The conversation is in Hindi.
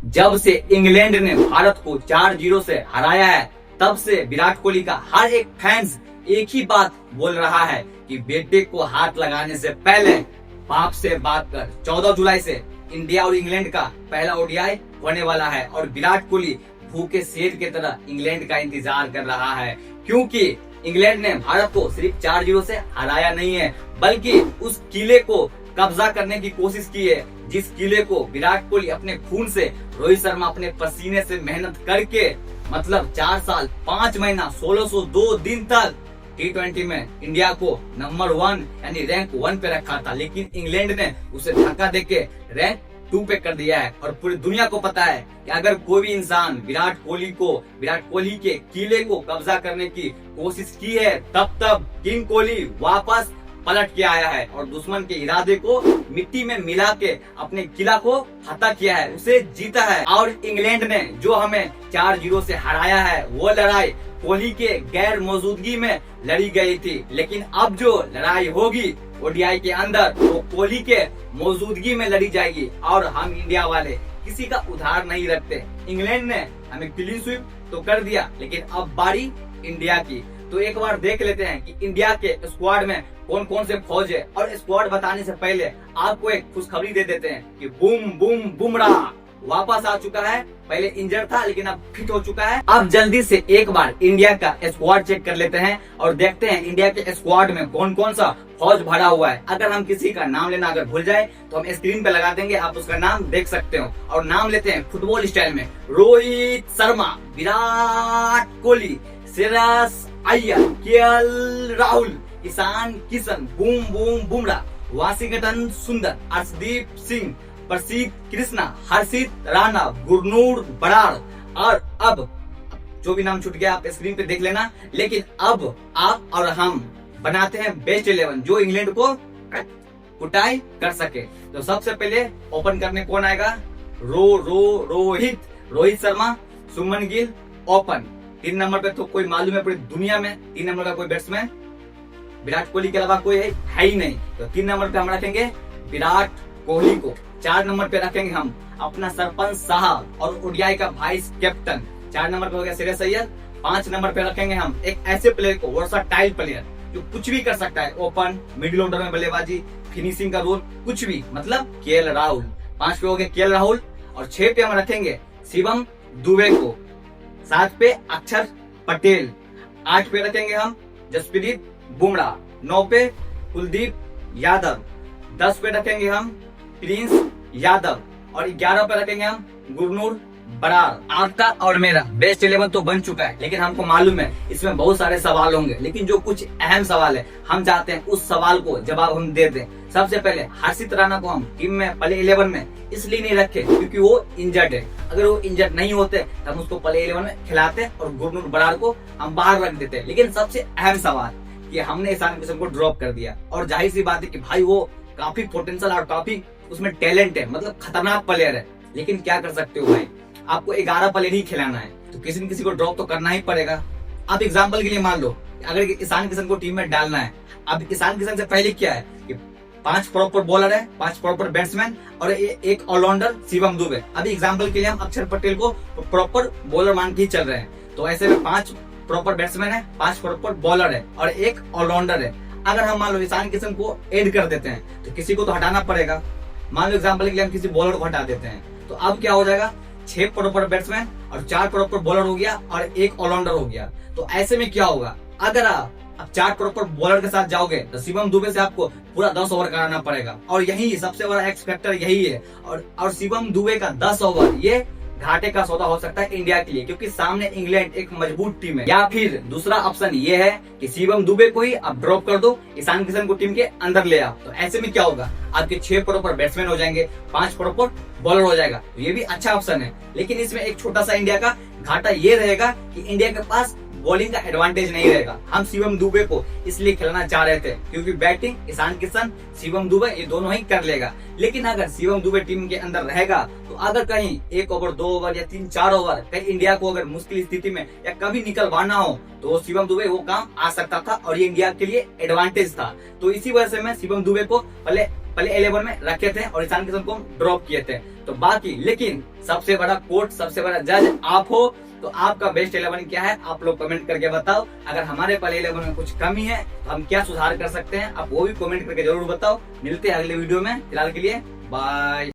जब से इंग्लैंड ने भारत को 4-0 से हराया है, तब से विराट कोहली का हर एक फैंस एक ही बात बोल रहा है कि बेटे को हाथ लगाने से पहले बाप से बात कर। 14 जुलाई से इंडिया और इंग्लैंड का पहला ओडीआई होने वाला है और विराट कोहली भूखे शेर की तरह इंग्लैंड का इंतजार कर रहा है, क्योंकि इंग्लैंड ने भारत को सिर्फ 4-0 से हराया नहीं है, बल्कि उस किले को कब्जा करने की कोशिश की है, जिस किले को विराट कोहली अपने खून से, रोहित शर्मा अपने पसीने से मेहनत करके, मतलब 4 साल 5 महीना 1602 दिन तक T20 में इंडिया को नंबर 1 यानी रैंक 1 पे रखा था, लेकिन इंग्लैंड ने उसे धक्का देके रैंक 2 पे कर दिया है। और पूरी दुनिया को पता है कि अगर कोई भी इंसान विराट कोहली के किले को कब्जा करने की कोशिश की है, तब किंग कोहली वापस पलट के आया है और दुश्मन के इरादे को मिट्टी में मिला के अपने किला को फतह किया है, उसे जीता है। और इंग्लैंड ने जो हमें 4-0 से हराया है, वो लड़ाई कोहली के गैर मौजूदगी में लड़ी गई थी, लेकिन अब जो लड़ाई होगी ओडीआई के अंदर वो कोहली के मौजूदगी में लड़ी जाएगी। और हम इंडिया वाले किसी का उधार नहीं रखते। इंग्लैंड ने हमें क्लीन स्वीप तो कर दिया, लेकिन अब बारी इंडिया की। तो एक बार देख लेते हैं कि इंडिया के स्क्वाड में कौन कौन से फौज है। और स्क्वाड बताने से पहले आपको एक खुशखबरी दे देते हैं कि बुमराह वापस आ चुका है। पहले इंजर था, लेकिन अब फिट हो चुका है। अब जल्दी से एक बार इंडिया का स्क्वाड चेक कर लेते हैं और देखते हैं इंडिया के स्क्वाड में कौन कौन सा फौज भरा हुआ है। अगर हम किसी का नाम लेना अगर भूल जाए तो हम स्क्रीन पे लगा देंगे, आप उसका नाम देख सकते हो। और नाम लेते हैं फुटबॉल स्टाइल में: रोहित शर्मा, विराट कोहली, श्रेयस अय्यर, केएल राहुल, ईशान किशन, बुमराह, वाशिंगटन सुंदर, अर्शदीप सिंह, प्रसिद्ध कृष्णा, हर्षित राणा, गुरनूर बराड़। और अब जो भी नाम छूट गया आप स्क्रीन पे देख लेना। लेकिन अब आप और हम बनाते हैं बेस्ट 11 जो इंग्लैंड को कुटाई कर सके। तो सबसे पहले ओपन करने कौन आएगा? रोहित शर्मा, सुमन गिल ओपन। 3 नंबर पे तो कोई मालूम है पूरी दुनिया में 3 नंबर का कोई बैट्समैन विराट कोहली के अलावा कोई है ही नहीं। तो 3 नंबर पे हम रखेंगे विराट कोहली को। 4 नंबर पे रखेंगे हम अपना सरपंच साहब और ओडीआई का वाइस कैप्टन। 4 नंबर पे हो गया श्रेयस अय्यर। 5 नंबर पे रखेंगे हम एक ऐसे प्लेयर को, वर्सटाइल प्लेयर जो कुछ भी कर सकता है, ओपन, मिडिल ऑर्डर में बल्लेबाजी, फिनिशिंग का रोल, कुछ भी, मतलब केएल राहुल। 5 पे हो गए केएल राहुल। और 6 पे हम रखेंगे शिवम दुबे को। 7 पे अक्षर पटेल। 8 पे रखेंगे हम जसप्रीत बुमराह। 9 पे कुलदीप यादव। 10 पे रखेंगे हम प्रिंस यादव। और 11 पे रखेंगे हम गुरनूर बराड़। आपका और मेरा बेस्ट 11 तो बन चुका है, लेकिन हमको मालूम है इसमें बहुत सारे सवाल होंगे, लेकिन जो कुछ अहम सवाल है हम चाहते हैं उस सवाल को जवाब हम दे दें। सबसे पहले हर्षित राणा को हम टीम में पहले 11 में इसलिए नहीं रखे क्योंकि वो इंजर्ड है। अगर वो इंजर्ड नहीं होते तो हम उसको पहले 11 में खिलाते और गुरनूर बराड़ को हम बाहर रख देते। लेकिन सबसे अहम सवाल कि हमने ईशान किशन को ड्रॉप कर दिया, और जाहिर सी बात है कि भाई वो काफी पोटेंशियल और काफी उसमें टैलेंट है, मतलब खतरनाक प्लेयर है। लेकिन क्या कर सकते हो भाई, आपको 11 प्लेयर ही खिलाना है तो किसी न किसी को ड्रॉप तो करना ही पड़ेगा। आप एग्जांपल के लिए मान लो अगर ईशान किशन को टीम में डालना है, अब ईशान किशन से पहले क्या है कि 5 प्रॉपर बॉलर है, 5 प्रॉपर बैट्समैन और एक ऑलराउंडर शिवम दुबे। अभी एग्जांपल के लिए हम अक्षर पटेल को प्रॉपर बॉलर मान के ही चल रहे हैं। तो ऐसे में 5 प्रॉपर बैट्समैन है, 5 प्रॉपर बॉलर है और एक ऑलराउंडर है। अगर हम मान लो ईशान किशन को ऐड कर देते हैं तो किसी को तो हटाना पड़ेगा। मान लो एग्जांपल के लिए हम किसी बॉलर को हटा देते हैं तो अब क्या हो जाएगा, 6 प्रॉपर बैट्समैन और 4 प्रॉपर बॉलर हो गया और एक ऑलराउंडर हो गया। तो ऐसे में क्या होगा, अगर आप 4 प्रॉपर बॉलर के साथ जाओगे तो शिवम दुबे से आपको पूरा 10 ओवर कराना पड़ेगा। और यही सबसे बड़ा एक्स फैक्टर यही है। और शिवम दुबे का 10 ओवर ये घाटे का सौदा हो सकता है इंडिया के लिए, क्योंकि सामने इंग्लैंड एक मजबूत टीम है। या फिर दूसरा ऑप्शन ये है कि शिवम दुबे को ही अब ड्रॉप कर दो, ईशान किशन को टीम के अंदर ले आओ। तो ऐसे में क्या होगा, आपके 6 प्रॉपर बैट्समैन हो जाएंगे, 5 प्रॉपर बॉलर हो जाएगा। तो ये भी अच्छा ऑप्शन है। लेकिन इसमें एक छोटा सा इंडिया का घाटा ये रहेगा कि इंडिया के पास बॉलिंग का एडवांटेज नहीं रहेगा। हम शिवम दुबे को इसलिए खिलाना चाह रहे थे क्योंकि बैटिंग ईशान किशन, शिवम दुबे ये दोनों ही कर लेगा। लेकिन अगर शिवम दुबे टीम के अंदर रहेगा तो अगर कहीं 1 ओवर 2 ओवर या 3-4 ओवर कहीं इंडिया को अगर मुश्किल स्थिति में या कभी निकलवाना हो तो शिवम दुबे वो काम आ सकता था और ये इंडिया के लिए एडवांटेज था। तो इसी वजह से मैं शिवम दुबे को पहले 11 में रखे थे और ईशान किशन को ड्रॉप किए थे। तो बाकी लेकिन सबसे बड़ा कोच, सबसे बड़ा जज आप हो। तो आपका बेस्ट 11 क्या है आप लोग कमेंट करके बताओ। अगर हमारे पहले 11 में कुछ कमी है तो हम क्या सुधार कर सकते हैं, आप वो भी कमेंट करके जरूर बताओ। मिलते हैं अगले वीडियो में, फिलहाल के लिए बाय।